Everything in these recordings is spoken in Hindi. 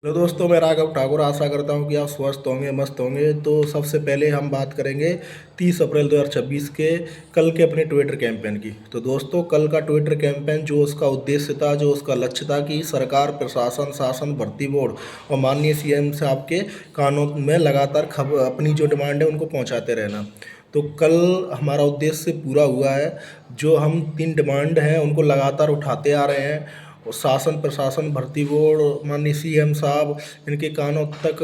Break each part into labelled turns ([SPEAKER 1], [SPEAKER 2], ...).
[SPEAKER 1] हेलो दोस्तों, मैं राघव ठाकुर आशा करता हूं कि आप स्वस्थ होंगे, मस्त होंगे। तो सबसे पहले हम बात करेंगे 30 अप्रैल 2026 के कल के अपने ट्विटर कैंपेन की। तो दोस्तों, कल का ट्विटर कैंपेन जो उसका उद्देश्य था, जो उसका लक्ष्य था कि सरकार, प्रशासन, शासन, भर्ती बोर्ड और माननीय सीएम साहब के कानों में लगातार अपनी जो डिमांड है उनको पहुंचाते रहना। तो कल हमारा उद्देश्य पूरा हुआ है। जो हम 3 डिमांड हैं उनको लगातार उठाते आ रहे हैं और शासन, प्रशासन, भर्ती बोर्ड, माननीय सीएम साहब इनके कानों तक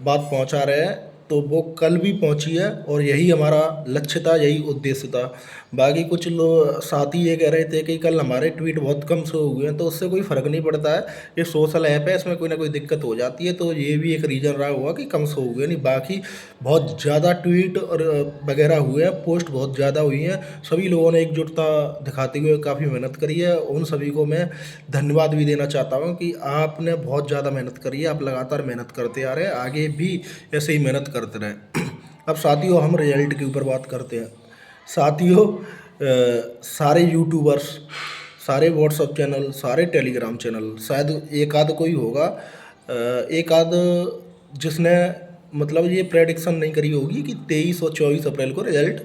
[SPEAKER 1] बात पहुंचा रहे हैं। तो वो कल भी पहुंची है और यही हमारा लक्ष्य था, यही उद्देश्य था। बाकी कुछ लोग साथी ये कह रहे थे कि कल हमारे ट्वीट बहुत कम शो हुए हैं, तो उससे कोई फ़र्क नहीं पड़ता है। ये सोशल ऐप है, इसमें कोई ना कोई दिक्कत हो जाती है, तो ये भी एक रीज़न रहा होगा कि कम शो हुए। नहीं, बाकी बहुत ज़्यादा ट्वीट और वगैरह हुए हैं, पोस्ट बहुत ज़्यादा हुई हैं। सभी लोगों ने एकजुटता दिखाते हुए काफ़ी मेहनत करी है। उन सभी को मैं धन्यवाद भी देना चाहता हूँ कि आपने बहुत ज़्यादा मेहनत करी है, आप लगातार मेहनत करते आ रहे हैं, आगे भी ऐसे ही मेहनत करते रहें। अब साथियों, हम रिजल्ट के ऊपर बात करते हैं। साथियों, सारे यूट्यूबर्स, सारे व्हाट्सअप चैनल, सारे टेलीग्राम चैनल, शायद एक आध कोई होगा, एक आध जिसने मतलब ये प्रेडिक्शन नहीं करी होगी कि 23 और 24 अप्रैल को रिजल्ट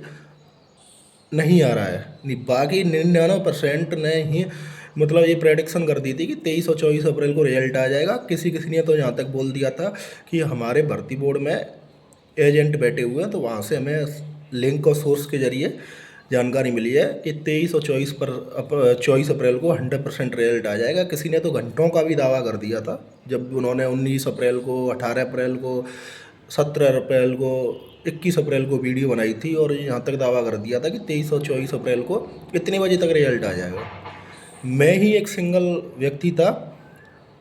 [SPEAKER 1] नहीं आ रहा है। नहीं, बाकी 99% ने ही मतलब ये प्रेडिक्शन कर दी थी कि 23 और 24 अप्रैल को रिजल्ट आ जाएगा। किसी किसी ने तो यहाँ तक बोल दिया था कि हमारे भर्ती बोर्ड में एजेंट बैठे हुए हैं, तो वहाँ से हमें लिंक और सोर्स के जरिए जानकारी मिली है कि 23 और 24 अप्रैल को 100% रिजल्ट आ जाएगा। किसी ने तो घंटों का भी दावा कर दिया था, जब उन्होंने 19 अप्रैल को, 18 अप्रैल को, 17 अप्रैल को, 21 अप्रैल को वीडियो बनाई थी और यहाँ तक दावा कर दिया था कि 23 और 24 अप्रैल को इतने बजे तक रिजल्ट आ जाएगा। मैं ही एक सिंगल व्यक्ति था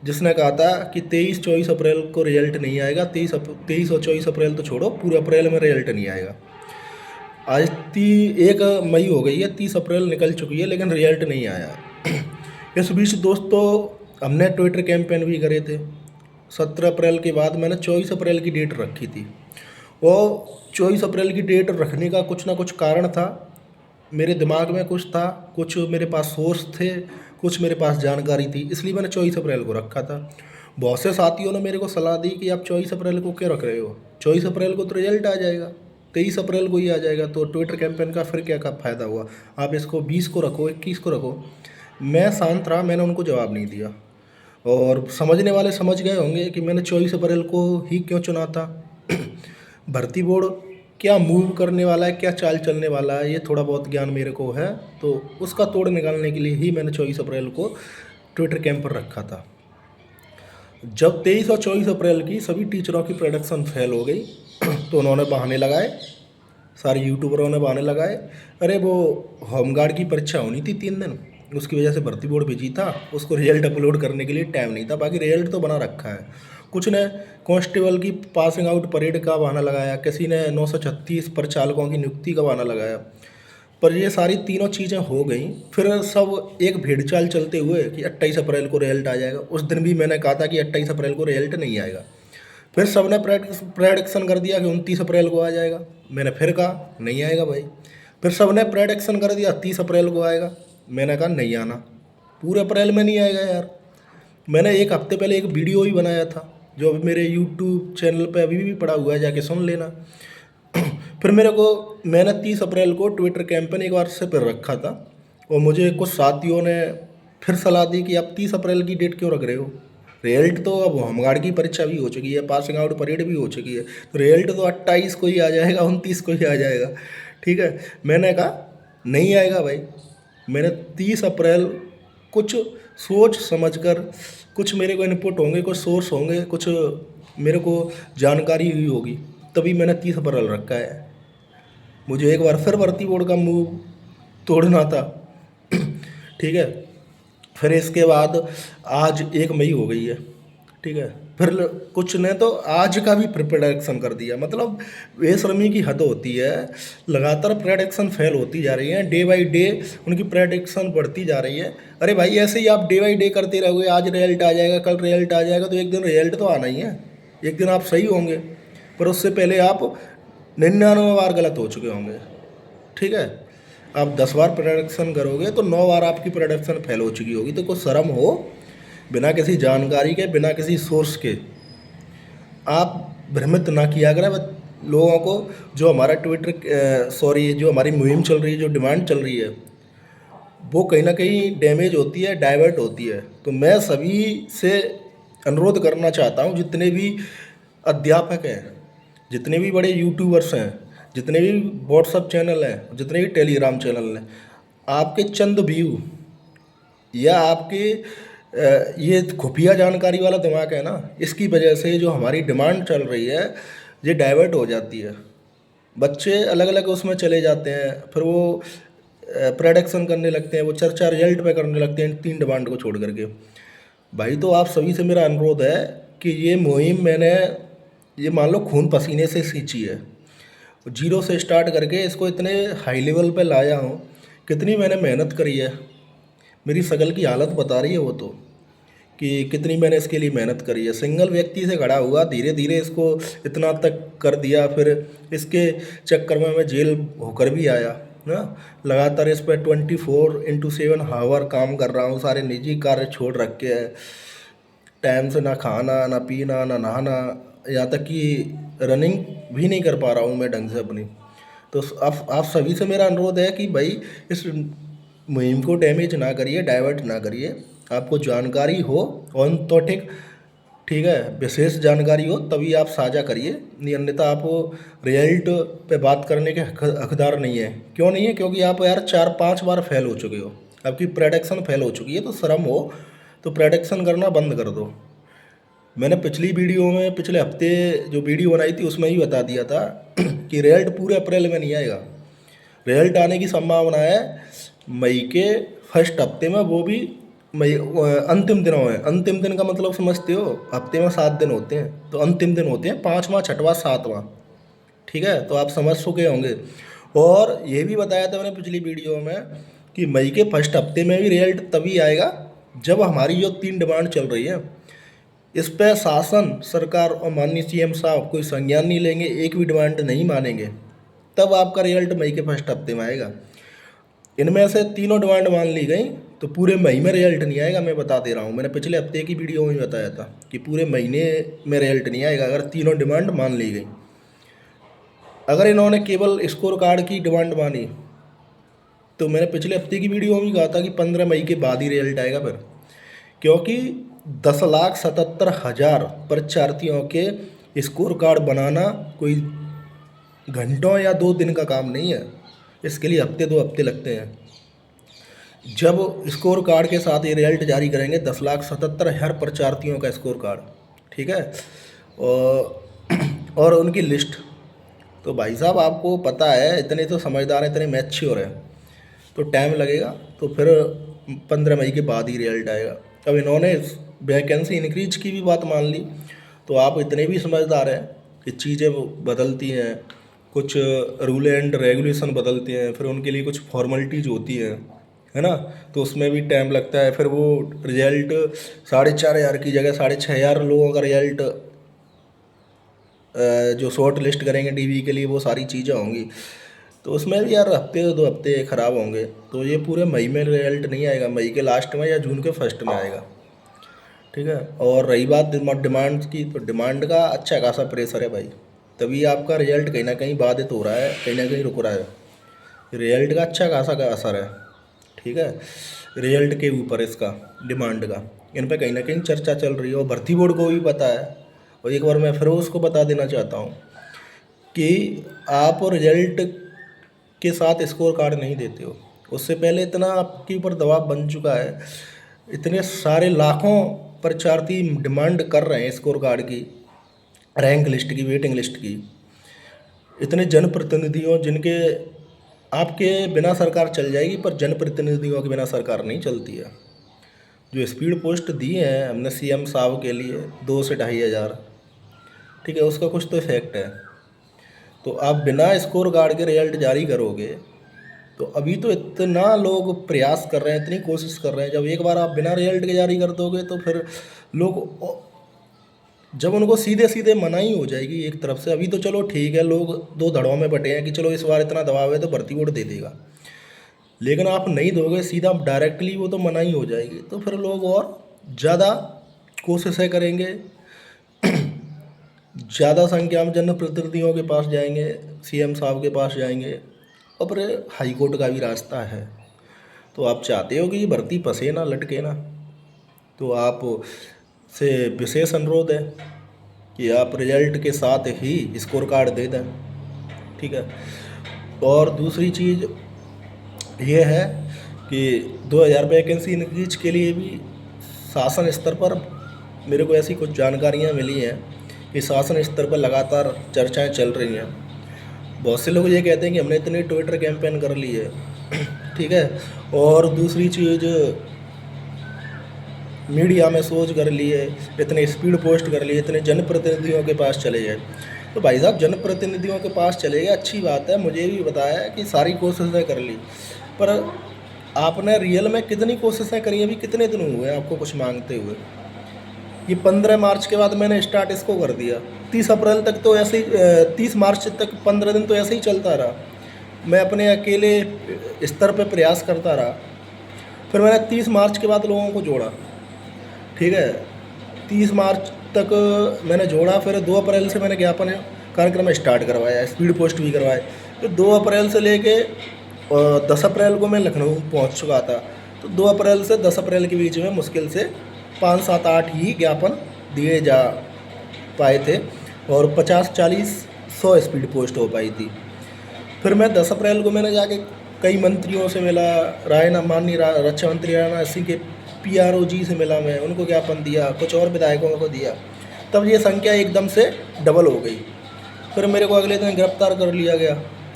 [SPEAKER 1] जिसने कहा था कि 23-24 अप्रैल को रिजल्ट नहीं आएगा। 23 और 24 अप्रैल तो छोड़ो, पूरे अप्रैल में रिजल्ट नहीं आएगा। आज 1 मई हो गई है, 30 अप्रैल निकल चुकी है, लेकिन रिजल्ट नहीं आया। इस बीच दोस्तों, हमने ट्विटर कैंपेन भी करे थे। 17 अप्रैल के बाद मैंने 24 अप्रैल की डेट रखी थी और 24 अप्रैल की डेट रखने का कुछ ना कुछ कारण था। मेरे दिमाग में कुछ था, कुछ मेरे पास सोर्स थे, कुछ मेरे पास जानकारी थी, इसलिए मैंने 24 अप्रैल को रखा था। बहुत से साथियों ने मेरे को सलाह दी कि आप 24 अप्रैल को क्यों रख रहे हो, 24 अप्रैल को तो रिजल्ट आ जाएगा, 23 अप्रैल को ही आ जाएगा, तो ट्विटर कैंपेन का फिर क्या का फ़ायदा हुआ, आप इसको 20 को रखो, 21 को रखो। मैं शांत रहा, मैंने उनको जवाब नहीं दिया। और समझने वाले समझ गए होंगे कि मैंने 24 अप्रैल को ही क्यों चुना था। भर्ती बोर्ड क्या मूव करने वाला है, क्या चाल चलने वाला है, ये थोड़ा बहुत ज्ञान मेरे को है, तो उसका तोड़ निकालने के लिए ही मैंने 24 अप्रैल को ट्विटर कैंप पर रखा था। जब 23 और 24 अप्रैल की सभी टीचरों की प्रोडक्शन फेल हो गई तो उन्होंने बहाने लगाए, सारे यूट्यूबरों ने बहाने लगाए। अरे वो होमगार्ड की परीक्षा होनी थी 3 दिन, उसकी वजह से भर्ती बोर्ड बिजी था, उसको रिजल्ट अपलोड करने के लिए टाइम नहीं था। बाकी रिजल्ट तो बना रखा है। कुछ ने कांस्टेबल की पासिंग आउट परेड का बहाना लगाया, किसी ने 936 परिचालकों की नियुक्ति का बहाना लगाया। पर ये सारी तीनों चीज़ें हो गई, फिर सब एक भेड़चाल चलते हुए कि 28 अप्रैल को रिजल्ट आ जाएगा। उस दिन भी मैंने कहा था कि 28 अप्रैल को रिजल्ट नहीं आएगा। फिर सबने प्रेडिक्शन कर दिया कि 29 अप्रैल को आ जाएगा। मैंने फिर कहा नहीं आएगा भाई। फिर सबने प्रेडिक्शन कर दिया 30 अप्रैल को आएगा। मैंने कहा नहीं आना, पूरे अप्रैल में नहीं आएगा यार। मैंने एक हफ्ते पहले एक वीडियो ही बनाया था, जो अभी मेरे यूट्यूब चैनल पे अभी भी पड़ा हुआ है, जाके सुन लेना। फिर मैंने 30 अप्रैल को ट्विटर कैंपेन एक बार से फिर रखा था और मुझे कुछ साथियों ने फिर सलाह दी कि आप 30 अप्रैल की डेट क्यों रख रहे हो, रिजल्ट तो अब होमगार्ड की परीक्षा भी हो चुकी है, पासिंग आउट परेड भी हो चुकी है, तो रिजल्ट तो 28 को ही आ जाएगा, 29 को ही आ जाएगा। ठीक है, मैंने कहा नहीं आएगा भाई। मैंने 30 अप्रैल कुछ सोच समझकर, कुछ मेरे को इनपुट होंगे, कुछ सोर्स होंगे, कुछ मेरे को जानकारी हुई होगी, तभी मैंने 30 अप्रैल रखा है। मुझे एक बार फिर भर्ती बोर्ड का मुंह तोड़ना था। ठीक है, फिर इसके बाद आज 1 मई हो गई है। ठीक है, फिर कुछ ने तो आज का भी प्रेडिक्शन कर दिया। मतलब बेशर्मी की हद होती है, लगातार प्रेडिक्शन फेल होती जा रही है, डे बाई डे उनकी प्रेडिक्शन बढ़ती जा रही है। अरे भाई, ऐसे ही आप डे बाई डे करते रहोगे, आज रिजल्ट आ जाएगा, कल रिजल्ट आ जाएगा, तो एक दिन रिजल्ट तो आना ही है। एक दिन आप सही होंगे, पर उससे पहले आप 99 बार गलत हो चुके होंगे। ठीक है, आप 10 बार प्रोडक्शन करोगे तो 9 बार आपकी प्रोडक्शन फेल हो चुकी होगी, तो कुछ शर्म हो। बिना किसी जानकारी के, बिना किसी सोर्स के आप भ्रमित ना किया करें लोगों को। जो हमारा जो हमारी मुहिम चल रही है, जो डिमांड चल रही है, वो कहीं ना कहीं डैमेज होती है, डाइवर्ट होती है। तो मैं सभी से अनुरोध करना चाहता हूँ, जितने भी अध्यापक हैं, जितने भी बड़े यूट्यूबर्स हैं, जितने भी व्हाट्सअप चैनल हैं, जितने भी टेलीग्राम चैनल हैं, आपके चंद व्यू या आपके ये खुफिया जानकारी वाला दिमाग है ना, इसकी वजह से जो हमारी डिमांड चल रही है ये डाइवर्ट हो जाती है। बच्चे अलग अलग उसमें चले जाते हैं, फिर वो प्रोडक्शन करने लगते हैं, वो चर्चा रिजल्ट पे करने लगते हैं इन 3 डिमांड को छोड़ करके। भाई तो आप सभी से मेरा अनुरोध है कि ये मुहिम मैंने ये मान लो खून पसीने से सींची है, जीरो से स्टार्ट करके इसको इतने हाई लेवल पे लाया हूँ। कितनी मैंने मेहनत करी है, मेरी शकल की हालत बता रही है वो तो, कि कितनी मैंने इसके लिए मेहनत करी है। सिंगल व्यक्ति से खड़ा हुआ, धीरे धीरे इसको इतना तक कर दिया। फिर इसके चक्कर में मैं जेल होकर भी आया ना। लगातार इस पर 24/7 हावर काम कर रहा हूँ, सारे निजी कार्य छोड़ रखे हैं, टाइम से ना खाना ना पीना ना नहाना, यहाँ तक कि रनिंग भी नहीं कर पा रहा हूँ मैं ढंग से अपनी। तो आप सभी से मेरा अनुरोध है कि भाई इस मुहिम को डैमेज ना करिए, डाइवर्ट ना करिए। आपको जानकारी हो ऑन तो ठीक ठीक है, विशेष जानकारी हो तभी आप साझा करिए, नहीं अन्यथा आप रिजल्ट पे बात करने के हकदार नहीं है। क्यों नहीं है? क्योंकि आप यार 4-5 बार फेल हो चुके हो, आपकी प्रेडिक्शन फेल हो चुकी है। तो शर्म हो तो प्रेडिक्शन करना बंद कर दो। मैंने पिछली वीडियो में, पिछले हफ्ते जो वीडियो बनाई थी उसमें ही बता दिया था कि रिजल्ट पूरे अप्रैल में नहीं आएगा। रिजल्ट आने की संभावना है मई के फर्स्ट हफ्ते में, वो भी मई अंतिम दिनों में। अंतिम दिन का मतलब समझते हो? हफ्ते में 7 दिन होते हैं, तो अंतिम दिन होते हैं 5वां, 6वां, 7वां। ठीक है, तो आप समझ चुके होंगे। और ये भी बताया था मैंने पिछली वीडियो में कि मई के फर्स्ट हफ्ते में भी रिजल्ट तभी आएगा जब हमारी जो 3 डिमांड चल रही है इस पर शासन, सरकार और माननीय सीएम साहब कोई संज्ञान नहीं लेंगे, एक भी डिमांड नहीं मानेंगे, तब आपका रिजल्ट मई के फर्स्ट हफ्ते में आएगा। इनमें से तीनों डिमांड मान ली गई तो पूरे महीने में रिजल्ट नहीं आएगा। मैं बता दे रहा हूँ, मैंने पिछले हफ्ते की वीडियो में बताया था कि पूरे महीने में रिजल्ट नहीं आएगा अगर तीनों डिमांड मान ली गई। अगर इन्होंने केवल स्कोर कार्ड की डिमांड मानी तो मैंने पिछले हफ्ते की वीडियो में भी कहा था कि 15 मई के बाद ही रिजल्ट आएगा फिर, क्योंकि 10,77,000 परीक्षार्थियों के स्कोर कार्ड बनाना कोई घंटों या 2 दिन का काम नहीं है। इसके लिए हफ्ते 2 हफ्ते लगते हैं। जब स्कोर कार्ड के साथ ये रिजल्ट जारी करेंगे, 10,77,000 परीक्षार्थियों का स्कोर कार्ड, ठीक है, और उनकी लिस्ट, तो भाई साहब आपको पता है, इतने तो समझदार हैं, इतने मैच्योर हैं, तो टाइम लगेगा। तो फिर 15 मई के बाद ही रिजल्ट आएगा। अब इन्होंने वैकेंसी इंक्रीज की भी बात मान ली, तो आप इतने भी समझदार हैं कि चीज़ें बदलती हैं, कुछ रूल एंड रेगुलेशन बदलते हैं, फिर उनके लिए कुछ फॉर्मेलिटीज़ होती हैं, है ना, तो उसमें भी टाइम लगता है। फिर वो रिजल्ट 4,500 की जगह 6,500 लोगों का रिजल्ट जो शॉर्ट लिस्ट करेंगे डीवी के लिए, वो सारी चीज़ें होंगी, तो उसमें भी यार हफ्ते 2 हफ्ते ख़राब होंगे। तो ये पूरे मई में रिजल्ट नहीं आएगा, मई के लास्ट में या जून के फर्स्ट में आएगा, ठीक है। और रही बात डिमांड की, तो डिमांड का अच्छा खासा प्रेशर है भाई, तभी आपका रिजल्ट कहीं ना कहीं बाधित हो रहा है, कहीं ना कहीं रुक रहा है। रिजल्ट का अच्छा खासा का असर है, ठीक है, रिजल्ट के ऊपर इसका डिमांड का, इन पर कहीं ना कहीं चर्चा चल रही है और भर्ती बोर्ड को भी पता है। और एक बार मैं फिर उसको बता देना चाहता हूँ कि आप रिजल्ट के साथ स्कोर कार्ड नहीं देते हो, उससे पहले इतना आपके ऊपर दबाव बन चुका है, इतने सारे लाखों परीक्षार्थी डिमांड कर रहे हैं स्कोर कार्ड की, रैंक लिस्ट की, वेटिंग लिस्ट की, इतने जनप्रतिनिधियों जिनके आपके बिना सरकार चल जाएगी, पर जनप्रतिनिधियों के बिना सरकार नहीं चलती है। जो स्पीड पोस्ट दी है हमने सीएम साहब के लिए 2 से 2,500, ठीक है, उसका कुछ तो इफेक्ट है। तो आप बिना स्कोर कार्ड के रिजल्ट जारी करोगे, तो अभी तो इतना लोग प्रयास कर रहे हैं, इतनी कोशिश कर रहे हैं, जब एक बार आप बिना रिजल्ट के जारी कर दोगे तो फिर लोग, जब उनको सीधे सीधे मनाही हो जाएगी एक तरफ से। अभी तो चलो ठीक है, लोग 2 धड़ों में बटे हैं कि चलो इस बार इतना दबाव है तो भर्ती बोर्ड दे देगा, लेकिन आप नहीं दोगे सीधा डायरेक्टली, वो तो मनाही हो जाएगी, तो फिर लोग और ज़्यादा कोशिशें करेंगे, ज़्यादा संख्या में जनप्रतिनिधियों के पास जाएंगे, सीएम साहब के पास जाएंगे, और फिर हाई कोर्ट का भी रास्ता है। तो आप चाहते हो कि ये भर्ती फंसे ना, लटके ना, तो आप से विशेष अनुरोध है कि आप रिजल्ट के साथ ही स्कोर कार्ड दे दें, ठीक है। और दूसरी चीज़ ये है कि 2000 वैकेंसी इंक्रीज के लिए भी शासन स्तर पर मेरे को ऐसी कुछ जानकारियाँ मिली हैं कि शासन स्तर पर लगातार चर्चाएं चल रही हैं। बहुत से लोग ये कहते हैं कि हमने इतनी ट्विटर कैंपेन कर ली है, ठीक है, और दूसरी चीज़ मीडिया में सोच कर लिए, इतने स्पीड पोस्ट कर लिए, इतने जनप्रतिनिधियों के पास चले गए। तो भाई साहब जनप्रतिनिधियों के पास चले गए, अच्छी बात है, मुझे भी बताया कि सारी कोशिशें कर ली, पर आपने रियल में कितनी कोशिशें करी? अभी कितने दिन हुए आपको कुछ मांगते हुए? ये 15 मार्च के बाद मैंने स्टार्ट इसको कर दिया, 30 अप्रैल तक तो ऐसे ही 30 मार्च तक 15 दिन तो ऐसे ही चलता रहा, मैं अपने अकेले स्तर पे प्रयास करता रहा। फिर मैंने 30 मार्च के बाद लोगों को जोड़ा, ठीक है, 30 मार्च तक मैंने जोड़ा, फिर 2 अप्रैल से मैंने ज्ञापन कार्यक्रम स्टार्ट करवाया, स्पीड पोस्ट भी करवाए। तो 2 अप्रैल से लेके 10 अप्रैल को मैं लखनऊ पहुंच चुका था। तो 2 अप्रैल से 10 अप्रैल के बीच में मुश्किल से 5, 7, 8 ही ज्ञापन दिए जा पाए थे, और 50, 40, 100 स्पीड पोस्ट हो पाई थी। फिर मैं 10 अप्रैल को मैंने जाके कई मंत्रियों से मिला, माननीय रक्षा मंत्री राजनाथ सिंह के PRO जी से मिला, मैं उनको ज्ञापन दिया, कुछ और विधायकों को दिया, तब ये संख्या एकदम से डबल हो गई। फिर मेरे को अगले दिन गिरफ्तार कर लिया गया,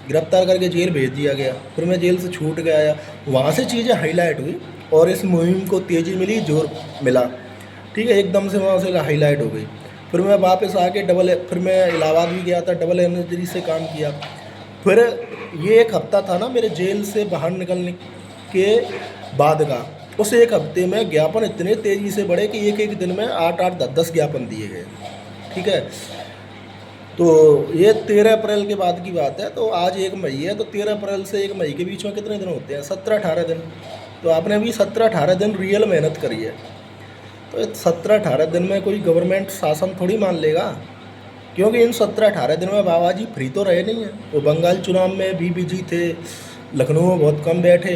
[SPEAKER 1] गिरफ्तार करके जेल भेज दिया गया। फिर मैं जेल से छूट के आया, वहाँ से चीज़ें हाईलाइट हुई और इस मुहिम को तेज़ी मिली, जोर मिला, ठीक है, एकदम से वहाँ से हाईलाइट हो गई। फिर मैं वापस आके फिर मैं इलाहाबाद भी गया था, डबल एनर्जी से काम किया। फिर ये एक हफ्ता था ना मेरे जेल से बाहर निकलने के बाद का, उस एक हफ्ते में ज्ञापन इतने तेज़ी से बढ़े कि एक एक दिन में 8-8, 10-10 ज्ञापन दिए गए, ठीक है। तो ये 13 अप्रैल के बाद की बात है, तो आज 1 मई है, तो 13 अप्रैल से 1 मई के बीच में कितने दिन होते हैं? 17-18 दिन। तो आपने अभी 17-18 दिन रियल मेहनत करी है, तो 17-18 दिन में कोई गवर्नमेंट शासन थोड़ी मान लेगा, क्योंकि इन 17-18 दिन में बाबा जी फ्री तो रहे नहीं हैं। वो बंगाल चुनाव में भी बिजी थे, लखनऊ में बहुत कम बैठे,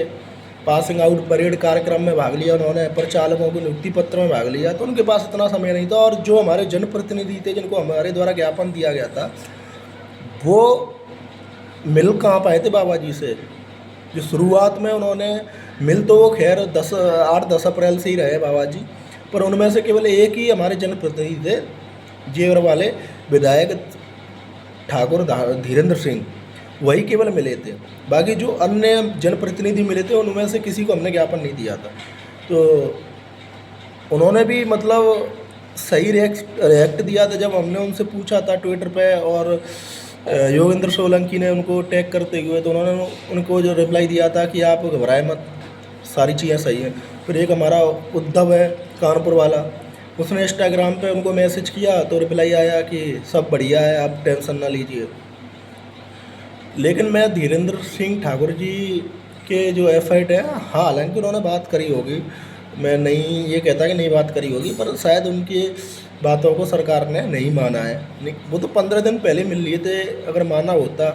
[SPEAKER 1] पासिंग आउट परेड कार्यक्रम में भाग लिया उन्होंने, प्रचालकों को नियुक्ति पत्र में भाग लिया, तो उनके पास इतना समय नहीं था। और जो हमारे जनप्रतिनिधि थे जिनको हमारे द्वारा ज्ञापन दिया गया था, वो मिल कहाँ पाए थे बाबा जी से? जो शुरुआत में उन्होंने मिल, तो वो खैर 8-10 अप्रैल से ही रहे बाबा जी, पर उनमें से केवल एक ही हमारे जनप्रतिनिधि थे, जेवर वाले विधायक ठाकुर धीरेन्द्र सिंह, वही केवल मिले थे। बाकी जो अन्य जनप्रतिनिधि मिले थे उनमें से किसी को हमने ज्ञापन नहीं दिया था। तो उन्होंने भी मतलब सही रिएक्ट दिया था जब हमने उनसे पूछा था ट्विटर पे, और योगेंद्र सोलंकी ने उनको टैग करते हुए, तो उन्होंने उनको जो रिप्लाई दिया था कि आप घबराए मत, सारी चीज़ें सही हैं। फिर एक हमारा उद्धव है कानपुर वाला, उसने इंस्टाग्राम पे उनको मैसेज किया, तो रिप्लाई आया कि सब बढ़िया है, आप टेंशन ना लीजिए। लेकिन मैं धीरेन्द्र सिंह ठाकुर जी के जो एफर्ट है, हाँ, हालांकि उन्होंने बात करी होगी, मैं नहीं ये कहता कि नहीं बात करी होगी, पर शायद उनकी बातों को सरकार ने नहीं माना है। नहीं, वो तो 15 दिन पहले मिल लिए थे, अगर माना होता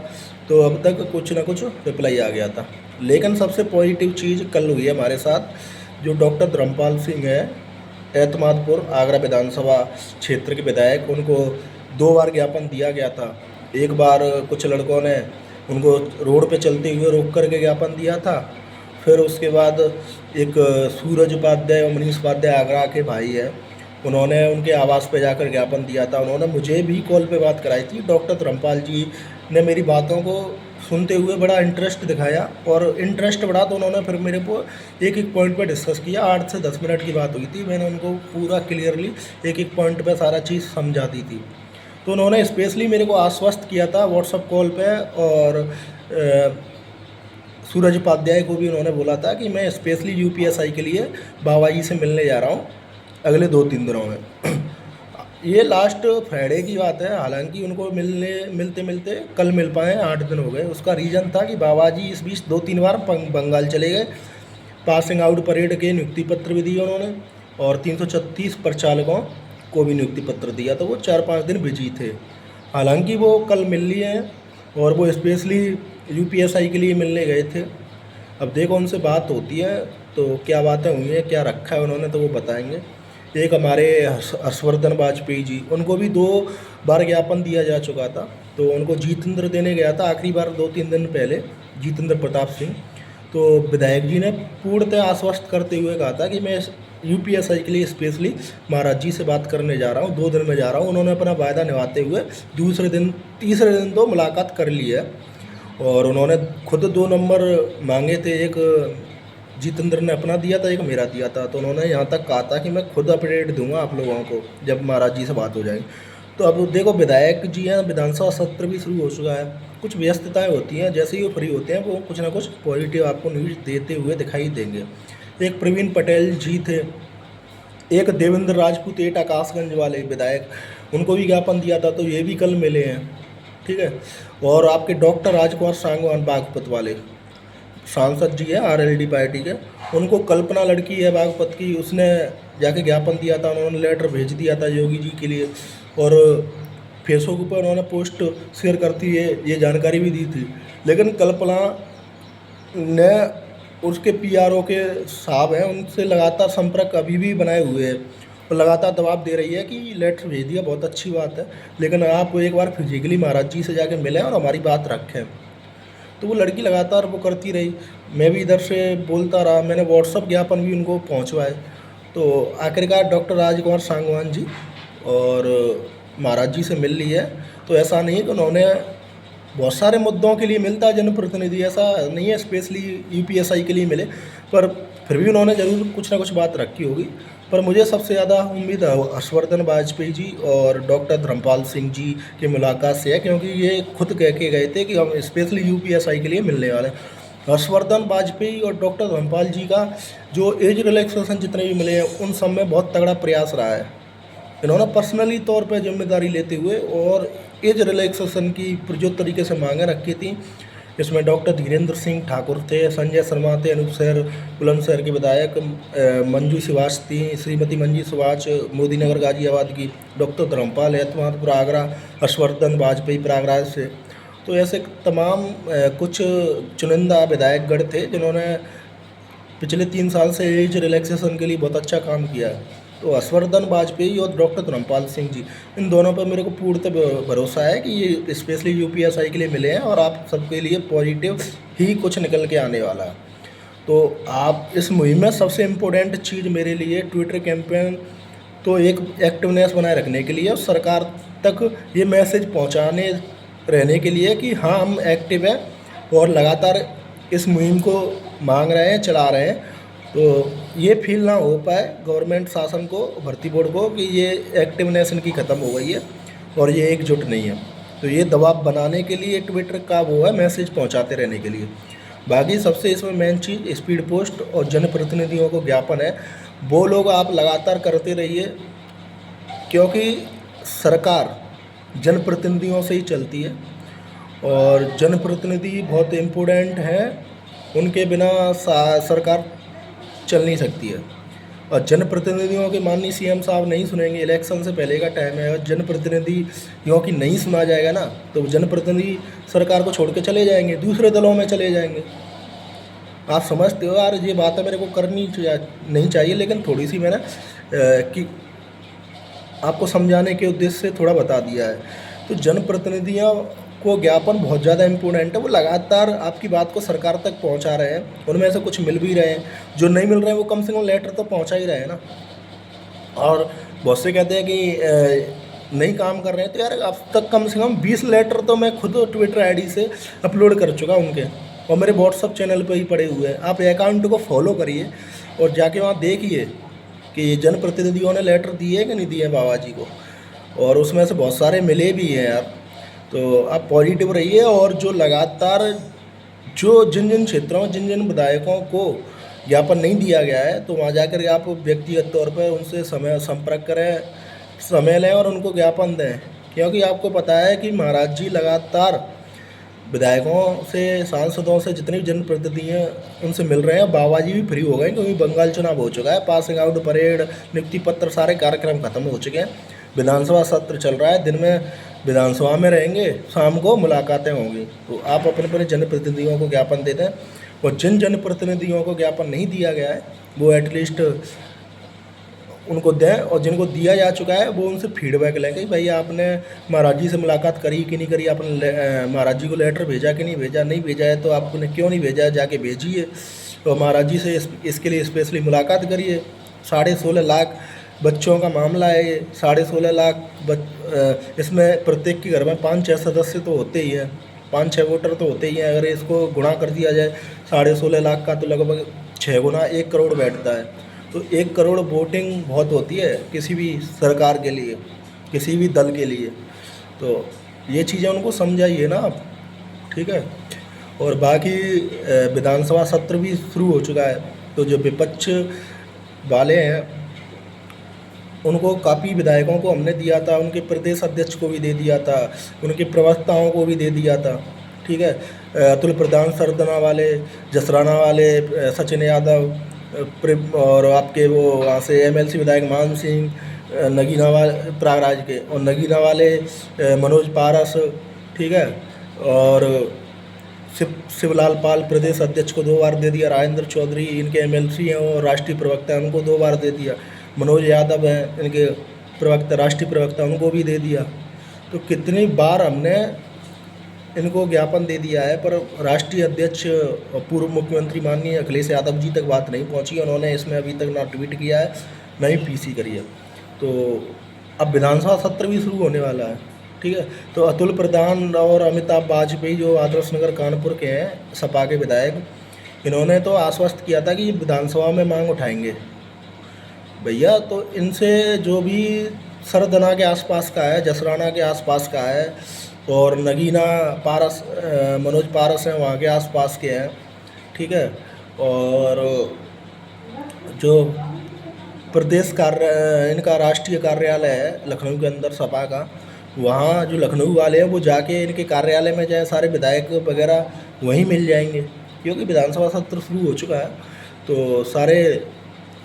[SPEAKER 1] तो अब तक कुछ ना कुछ रिप्लाई आ गया था। लेकिन सबसे पॉजिटिव चीज़ कल हुई है हमारे साथ, जो डॉक्टर धर्मपाल सिंह है, एतमादपुर आगरा विधानसभा क्षेत्र के विधायक, उनको 2 बार ज्ञापन दिया गया था। एक बार कुछ लड़कों ने उनको रोड पे चलते हुए रोक करके ज्ञापन दिया था, फिर उसके बाद एक सूरज उपाध्याय और मनीष उपाध्याय आगरा के भाई है, उन्होंने उनके आवास पे जाकर ज्ञापन दिया था। उन्होंने मुझे भी कॉल पे बात कराई थी। डॉक्टर धर्मपाल जी ने मेरी बातों को सुनते हुए बड़ा इंटरेस्ट दिखाया, और इंटरेस्ट बढ़ा तो उन्होंने फिर मेरे को एक एक पॉइंट पे डिस्कस किया। 8 से 10 मिनट की बात हुई थी, मैंने उनको पूरा क्लियरली एक एक पॉइंट पे सारा चीज़ समझा दी थी। तो उन्होंने स्पेशली मेरे को आश्वस्त किया था व्हाट्सएप कॉल पे, और सूरज उपाध्याय को भी उन्होंने बोला था कि मैं स्पेशली UPSI के लिए बाबा जी से मिलने जा रहा हूँ अगले 2-3 दिनों में। ये लास्ट फ्राइडे की बात है, हालांकि उनको मिलते मिलते कल मिल पाए, 8 दिन हो गए। उसका रीज़न था कि बाबा जी इस बीच 2-3 बार बंगाल चले गए, पासिंग आउट परेड के नियुक्ति पत्र भी दिए उन्होंने, और 336 प्रचालकों को भी नियुक्ति पत्र दिया। तो वो 4-5 दिन बिजी थे। हालांकि वो कल मिल लिए हैं और वो स्पेशली यूपीएसआई के लिए मिलने गए थे। अब देखो उनसे बात होती है तो क्या बातें हुई हैं, क्या रखा है उन्होंने, तो वो बताएंगे। एक हमारे हर्षवर्धन वाजपेयी जी, उनको भी 2 बार ज्ञापन दिया जा चुका था। तो उनको जितेंद्र देने गया था आखिरी बार 2-3 दिन पहले, जितेंद्र प्रताप सिंह। तो विधायक जी ने पूर्णतः आश्वस्त करते हुए कहा था कि मैं यूपीएसआई के लिए स्पेशली महाराज जी से बात करने जा रहा हूँ, 2 दिन में जा रहा हूँ। उन्होंने अपना वायदा निभाते हुए दूसरे दिन, तीसरे दिन तो मुलाकात कर ली है और उन्होंने खुद 2 नंबर मांगे थे। एक जितेंद्र ने अपना दिया था, एक मेरा दिया था। तो उन्होंने यहाँ तक कहा था कि मैं खुद अपडेट दूंगा आप लोगों को जब महाराज जी से बात हो जाएगी। तो अब देखो विधायक जी हैं, विधानसभा सत्र भी शुरू हो चुका है, कुछ व्यस्तताएं होती हैं, जैसे ही वो फ्री होते हैं वो कुछ ना कुछ पॉजिटिव आपको न्यूज़ देते हुए दिखाई देंगे। एक प्रवीण पटेल जी थे, एक देवेंद्र राजपूत, 8 आकाशगंज वाले विधायक, उनको भी ज्ञापन दिया था, तो ये भी कल मिले हैं। ठीक है। और आपके डॉक्टर राजकुमार सांगवान बागपत वाले सांसद जी हैं आरएलडी पार्टी के, उनको कल्पना लड़की है बागपत की, उसने जाके ज्ञापन दिया था, उन्होंने लेटर भेज दिया था योगी जी के लिए और फेसबुक पर उन्होंने पोस्ट शेयर करती है, ये जानकारी भी दी थी। लेकिन कल्पना ने उसके पीआरओ के साहब हैं, उनसे लगातार संपर्क अभी भी बनाए हुए हैं और लगातार दबाव दे रही है कि लेटर भेज दिया, बहुत अच्छी बात है, लेकिन आप एक बार फिजिकली महाराज जी से जाके मिलें और हमारी बात रखें। तो वो लड़की लगातार वो करती रही, मैं भी इधर से बोलता रहा, मैंने व्हाट्सअप ज्ञापन भी उनको पहुंचवाए। तो आखिरकार डॉक्टर राजकुमार सांगवान जी और महाराज जी से मिल ली है। तो ऐसा नहीं कि उन्होंने बहुत सारे मुद्दों के लिए मिलता है जनप्रतिनिधि, ऐसा नहीं है स्पेशली यूपीएसआई के लिए मिले, पर फिर भी उन्होंने ज़रूर कुछ ना कुछ बात रखी होगी। पर मुझे सबसे ज़्यादा उम्मीद हर्षवर्धन वाजपेयी जी और डॉक्टर धर्मपाल सिंह जी की मुलाकात से है, क्योंकि ये खुद कह के गए थे कि हम स्पेशली यूपीएसआई के लिए मिलने वाले हैं। हर्षवर्धन वाजपेयी और डॉक्टर धर्मपाल जी का जो एज रिलैक्सेशन जितने भी मिले हैं उन सब में बहुत तगड़ा प्रयास रहा है। इन्होंने पर्सनली तौर पर जिम्मेदारी लेते हुए और एज रिलैक्सेशन की जो तरीके से मांगें रखी थी, इसमें डॉक्टर धीरेन्द्र सिंह ठाकुर थे, संजय शर्मा थे, अनूप शहर बुलंदशहर के विधायक, मंजू सुभाष थी, श्रीमती मंजू सुभाष मोदी नगर गाजियाबाद की, डॉक्टर धर्मपाल एतमादपुर आगरा, हर्षवर्धन वाजपेयी प्रयागराज से। तो ऐसे तमाम कुछ चुनिंदा विधायकगण थे जिन्होंने पिछले 3 साल से एज रिलैक्सेशन के लिए बहुत अच्छा काम किया है। तो हर्षवर्धन वाजपेयी और डॉक्टर धर्मपाल सिंह जी, इन दोनों पर मेरे को पूर्णतः भरोसा है कि ये स्पेशली यूपीएसआई के लिए मिले हैं और आप सबके लिए पॉजिटिव ही कुछ निकल के आने वाला है। तो आप इस मुहिम में सबसे इम्पोर्टेंट चीज़ मेरे लिए ट्विटर कैंपेन तो एक एक्टिवनेस बनाए रखने के लिए और सरकार तक ये मैसेज पहुँचाने रहने के लिए कि हाँ हम एक्टिव हैं और लगातार इस मुहिम को मांग रहे हैं, चला रहे हैं। तो ये फील ना हो पाए गवर्नमेंट शासन को, भर्ती बोर्ड को, कि ये एक्टिवनेस इनकी ख़त्म हो गई है और ये एकजुट नहीं है। तो ये दबाव बनाने के लिए ट्विटर का वो है, मैसेज पहुंचाते रहने के लिए। बाकी सबसे इसमें मेन चीज़ स्पीड पोस्ट और जनप्रतिनिधियों को ज्ञापन है, वो लोग आप लगातार करते रहिए, क्योंकि सरकार जनप्रतिनिधियों से ही चलती है और जनप्रतिनिधि बहुत इम्पोर्टेंट हैं, उनके बिना सरकार चल नहीं सकती है। और जनप्रतिनिधियों के माननीय सीएम साहब नहीं सुनेंगे, इलेक्शन से पहले का टाइम है, और जनप्रतिनिधियों की नहीं सुना जाएगा ना, तो जनप्रतिनिधि सरकार को छोड़ के चले जाएंगे, दूसरे दलों में चले जाएंगे। आप समझते हो यार, ये बात है मेरे को करनी नहीं चाहिए, लेकिन थोड़ी सी मैंने कि आपको समझाने के उद्देश्य से थोड़ा बता दिया है। तो जनप्रतिनिधियों को ज्ञापन बहुत ज़्यादा इम्पोर्टेंट है, वो लगातार आपकी बात को सरकार तक पहुंचा रहे हैं, उनमें से कुछ मिल भी रहे हैं, जो नहीं मिल रहे हैं वो कम से कम लेटर तो पहुंचा ही रहे हैं ना। और बहुत से कहते हैं कि नहीं काम कर रहे हैं, तो यार अब तक कम से कम 20 लेटर तो मैं खुद ट्विटर आईडी से अपलोड कर चुका उनके, और मेरे व्हाट्सअप चैनल पर ही पड़े हुए हैं। आप अकाउंट को फॉलो करिए और जाके वहाँ देखिए कि जनप्रतिनिधियों ने लेटर दिए कि नहीं दिए बाबा जी को, और उसमें से बहुत सारे मिले भी हैं यार। तो आप पॉजिटिव रहिए, और जो लगातार जो जिन जिन क्षेत्रों में जिन जिन विधायकों को ज्ञापन नहीं दिया गया है, तो वहाँ जाकर आप व्यक्तिगत तौर पर उनसे संपर्क करें, समय लें और उनको ज्ञापन दें, क्योंकि आपको पता है कि महाराज जी लगातार विधायकों से, सांसदों से, जितने भी जनप्रतिनिधि हैं उनसे मिल रहे हैं। बाबाजी भी फ्री हो गए क्योंकि बंगाल चुनाव हो चुका है। पासिंग आउट परेड, नियुक्ति पत्र, सारे कार्यक्रम खत्म हो चुके हैं। विधानसभा सत्र चल रहा है, दिन में विधानसभा में रहेंगे, शाम को मुलाकातें होंगी। तो आप अपने अपने जनप्रतिनिधियों को ज्ञापन देते हैं, और जिन जनप्रतिनिधियों को ज्ञापन नहीं दिया गया है वो एटलीस्ट उनको दें, और जिनको दिया जा चुका है वो उनसे फीडबैक लें कि भाई आपने महाराज जी से मुलाकात करी कि नहीं करी, आपने महाराज जी को लेटर भेजा कि नहीं भेजा, नहीं भेजा है तो आपने क्यों नहीं भेजा है, जाके भेजिए। तो महाराज जी से इसके लिए स्पेशली मुलाकात करिए। 16.5 लाख बच्चों का मामला है ये। 16.5 लाख इसमें प्रत्येक के घर में 5-6 सदस्य तो होते ही हैं, 5-6 वोटर तो होते ही हैं। अगर इसको गुणा कर दिया जाए 16.5 लाख का, तो लगभग 6 गुना 1 करोड़ बैठता है। तो 1 करोड़ वोटिंग बहुत होती है किसी भी सरकार के लिए, किसी भी दल के लिए। तो ये चीज़ें उनको समझाइए ना आप, ठीक है। और बाकी विधानसभा सत्र भी शुरू हो चुका है, तो जो विपक्ष वाले हैं उनको काफ़ी विधायकों को हमने दिया था, उनके प्रदेश अध्यक्ष को भी दे दिया था, उनके प्रवक्ताओं को भी दे दिया था, ठीक है। अतुल प्रधान सरदना वाले, जसराना वाले सचिन यादव, और आपके वो वहाँ से एमएलसी विधायक मान सिंह, नगीना वाले प्रयागराज के, और नगीना वाले मनोज पारस, ठीक है। और शिवलाल पाल प्रदेश अध्यक्ष को 2 बार दे दिया। राजेंद्र चौधरी इनके एमएलसी हैं और राष्ट्रीय प्रवक्ता हैं, उनको 2 बार दे दिया। मनोज यादव हैं इनके प्रवक्ता, राष्ट्रीय प्रवक्ता, उनको भी दे दिया। तो कितनी बार हमने इनको ज्ञापन दे दिया है, पर राष्ट्रीय अध्यक्ष और पूर्व मुख्यमंत्री माननीय अखिलेश यादव जी तक बात नहीं पहुंची। उन्होंने इसमें अभी तक ना ट्वीट किया है, ना ही पीसी करी है। तो अब विधानसभा सत्र भी शुरू होने वाला है, ठीक है। तो अतुल प्रधान और अमिताभ वाजपेयी जो आदर्श नगर कानपुर के हैं, सपा के विधायक, इन्होंने तो आश्वस्त किया था कि ये विधानसभा में मांग उठाएंगे भैया। तो इनसे जो भी सरदना के आसपास का है, जसराना के आसपास का है, और नगीना पारस, मनोज पारस हैं वहाँ के आसपास के हैं, ठीक है। और जो प्रदेश कार्य इनका राष्ट्रीय कार्यालय है लखनऊ के अंदर सपा का, वहाँ जो लखनऊ वाले हैं वो जाके इनके कार्यालय में जाए, सारे विधायक वगैरह वहीं मिल जाएंगे, क्योंकि विधानसभा सत्र शुरू हो चुका है। तो सारे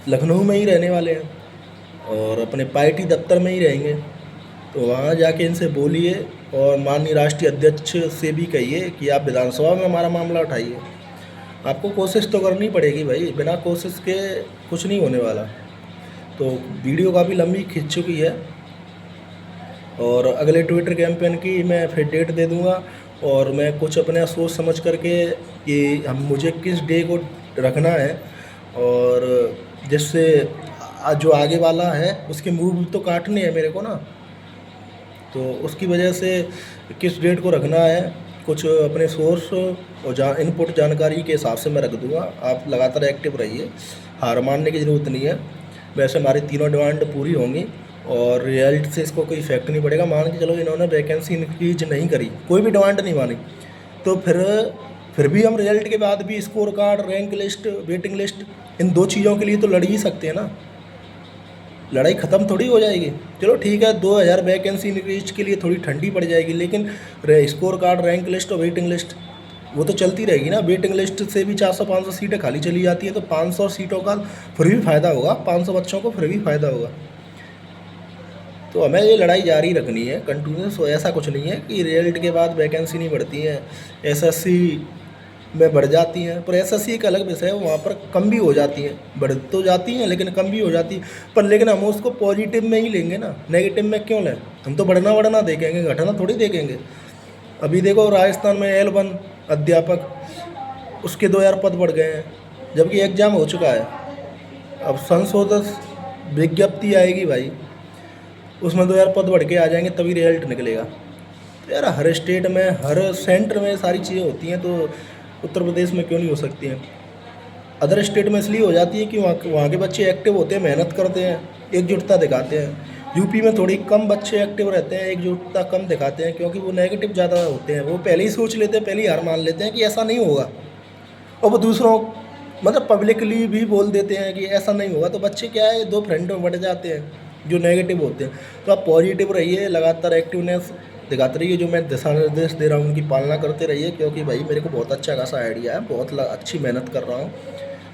[SPEAKER 1] लखनऊ में ही रहने वाले हैं और अपने पार्टी दफ्तर में ही रहेंगे। तो वहाँ जाके इनसे बोलिए, और माननीय राष्ट्रीय अध्यक्ष से भी कहिए कि आप विधानसभा में हमारा मामला उठाइए। आपको कोशिश तो करनी पड़ेगी भाई, बिना कोशिश के कुछ नहीं होने वाला। तो वीडियो काफ़ी लंबी खिंच चुकी है, और अगले ट्विटर कैंपेन की मैं फिर डेट दे दूँगा, और मैं कुछ अपने सोच समझ करके कि मुझे किस डे को रखना है, और जिससे जो आगे वाला है उसके मूव तो काटने हैं मेरे को ना, तो उसकी वजह से किस डेट को रखना है, कुछ अपने सोर्स और इनपुट जानकारी के हिसाब से मैं रख दूँगा। आप लगातार एक्टिव रहिए, हार मानने की ज़रूरत नहीं है। वैसे हमारी तीनों डिमांड पूरी होंगी, और रिजल्ट से इसको कोई इफेक्ट नहीं पड़ेगा। मान के चलो इन्होंने वैकेंसी इंक्रीज नहीं करी, कोई भी डिमांड नहीं मानी, तो फिर भी हम रिजल्ट के बाद भी score card, rank list, waiting list, इन 2 चीज़ों के लिए तो लड़ ही सकते हैं ना। लड़ाई ख़त्म थोड़ी हो जाएगी। चलो ठीक है, 2000 वैकेंसी इंक्रीज के लिए थोड़ी ठंडी पड़ जाएगी, लेकिन स्कोर कार्ड, रैंक लिस्ट और वेटिंग लिस्ट वो तो चलती रहेगी ना। वेटिंग लिस्ट से भी 400-500 सीटें खाली चली जाती है, तो 500 सीटों का फिर भी फ़ायदा होगा, 500 बच्चों को फिर भी फ़ायदा होगा। तो हमें ये लड़ाई जारी रखनी है कंटिन्यूस। ऐसा कुछ नहीं है कि रिजल्ट के बाद वैकेंसी नहीं बढ़ती हैं, एसएससी में बढ़ जाती हैं, पर एसएससी एक अलग विषय है, वहाँ पर कम भी हो जाती हैं। बढ़ तो जाती हैं लेकिन कम भी हो जाती है, पर लेकिन हम उसको पॉजिटिव में ही लेंगे ना, नेगेटिव में क्यों लें। हम तो बढ़ना देखेंगे, घटना थोड़ी देखेंगे। अभी देखो राजस्थान में L1 अध्यापक, उसके 2000 पद बढ़ गए हैं, जबकि एग्ज़ाम हो चुका है। अब संशोधित विज्ञप्ति आएगी भाई, उसमें 2000 पद बढ़ के आ जाएंगे, तभी रिजल्ट निकलेगा। तो यार हर स्टेट में, हर सेंटर में सारी चीज़ें होती हैं, तो उत्तर प्रदेश में क्यों नहीं हो सकती हैं। अदर स्टेट में इसलिए हो जाती है कि वहाँ के बच्चे एक्टिव होते हैं, मेहनत करते हैं, एकजुटता दिखाते हैं। यूपी में थोड़ी कम बच्चे एक्टिव रहते हैं, एकजुटता कम दिखाते हैं, क्योंकि वो नेगेटिव ज़्यादा होते हैं। वो पहले ही सोच लेते हैं, पहले ही हार मान लेते हैं कि ऐसा नहीं होगा, और वो दूसरों मतलब पब्लिकली भी बोल देते हैं कि ऐसा नहीं होगा। तो बच्चे क्या है, 2 फ्रेंड में बढ़ जाते हैं जो नेगेटिव होते हैं। तो आप पॉजिटिव रहिए, लगातार एक्टिवनेस दिखाते रहिए। जो मैं दिशा निर्देश दे रहा हूँ उनकी पालना करते रहिए, क्योंकि भाई मेरे को बहुत अच्छा खासा आइडिया है, बहुत अच्छी मेहनत कर रहा हूँ,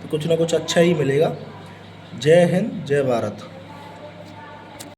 [SPEAKER 1] तो कुछ ना कुछ अच्छा ही मिलेगा। जय हिंद, जय भारत।